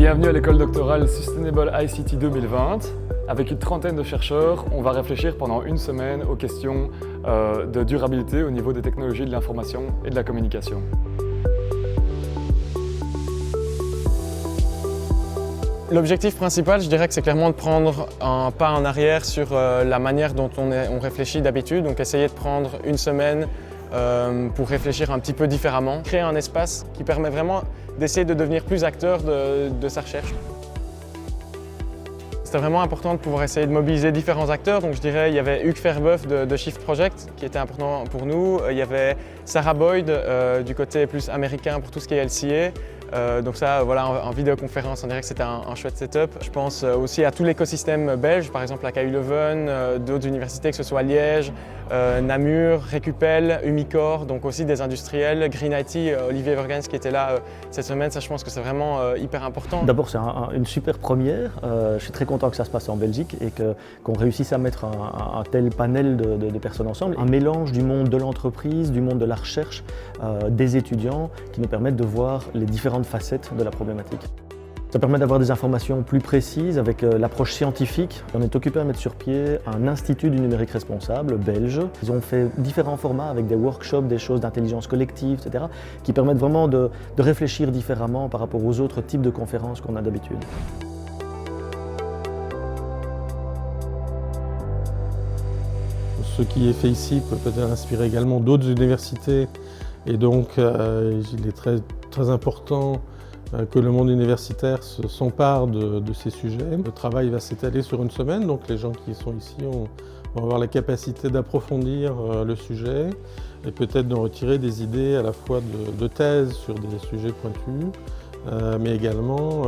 Bienvenue à l'école doctorale Sustainable ICT 2020. Avec une trentaine de chercheurs, on va réfléchir pendant une semaine aux questions de durabilité au niveau des technologies de l'information et de la communication. L'objectif principal, je dirais que c'est clairement de prendre un pas en arrière sur la manière dont on réfléchit d'habitude, donc essayer de prendre une semaine pour réfléchir un petit peu différemment, créer un espace qui permet vraiment d'essayer de devenir plus acteur de sa recherche. C'était vraiment important de pouvoir essayer de mobiliser différents acteurs, donc je dirais il y avait Hugues Verboeuf de Shift Project qui était important pour nous, il y avait Sarah Boyd du côté plus américain pour tout ce qui est LCA. Donc ça, voilà, en vidéoconférence, on dirait que c'était un chouette setup. Je pense aussi à tout l'écosystème belge, par exemple la KU Leuven, d'autres universités, que ce soit Liège, Namur, Recupel, Umicore, donc aussi des industriels, Green IT, Olivier Vergens qui était là cette semaine, ça je pense que c'est vraiment hyper important. D'abord c'est une super première, je suis très content que ça se passe en Belgique et qu'on réussisse à mettre un tel panel de personnes ensemble. Un mélange du monde de l'entreprise, du monde de la recherche, des étudiants qui nous permettent de voir les différentes facettes de la problématique. Ça permet d'avoir des informations plus précises avec l'approche scientifique. On est occupé à mettre sur pied un institut du numérique responsable belge. Ils ont fait différents formats avec des workshops, des choses d'intelligence collective, etc. qui permettent vraiment de réfléchir différemment par rapport aux autres types de conférences qu'on a d'habitude. Ce qui est fait ici peut peut-être inspirer également d'autres universités et donc il est très important que le monde universitaire s'empare de ces sujets. Le travail va s'étaler sur une semaine, donc les gens qui sont ici vont avoir la capacité d'approfondir le sujet et peut-être d'en retirer des idées à la fois de thèse sur des sujets pointus, mais également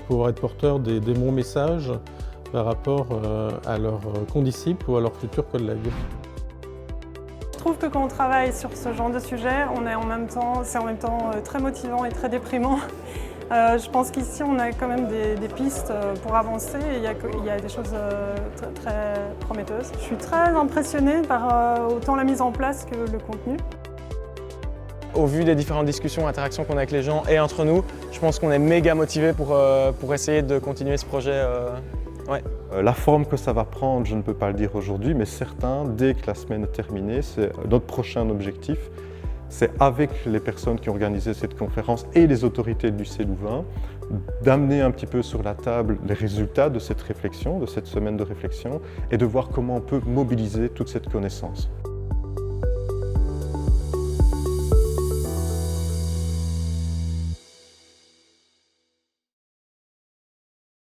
pouvoir être porteur des bons messages par rapport à leurs condisciples ou à leurs futurs collègues. Je trouve que quand on travaille sur ce genre de sujet, c'est en même temps très motivant et très déprimant. Je pense qu'ici on a quand même des pistes pour avancer et il y a des choses très prometteuses. Je suis très impressionnée par autant la mise en place que le contenu. Au vu des différentes discussions, interactions qu'on a avec les gens et entre nous, je pense qu'on est méga motivés pour essayer de continuer ce projet. Ouais. La forme que ça va prendre, je ne peux pas le dire aujourd'hui, mais certain, dès que la semaine est terminée, c'est notre prochain objectif. C'est avec les personnes qui ont organisé cette conférence et les autorités du lycée Louvain, d'amener un petit peu sur la table les résultats de cette réflexion, de cette semaine de réflexion, et de voir comment on peut mobiliser toute cette connaissance.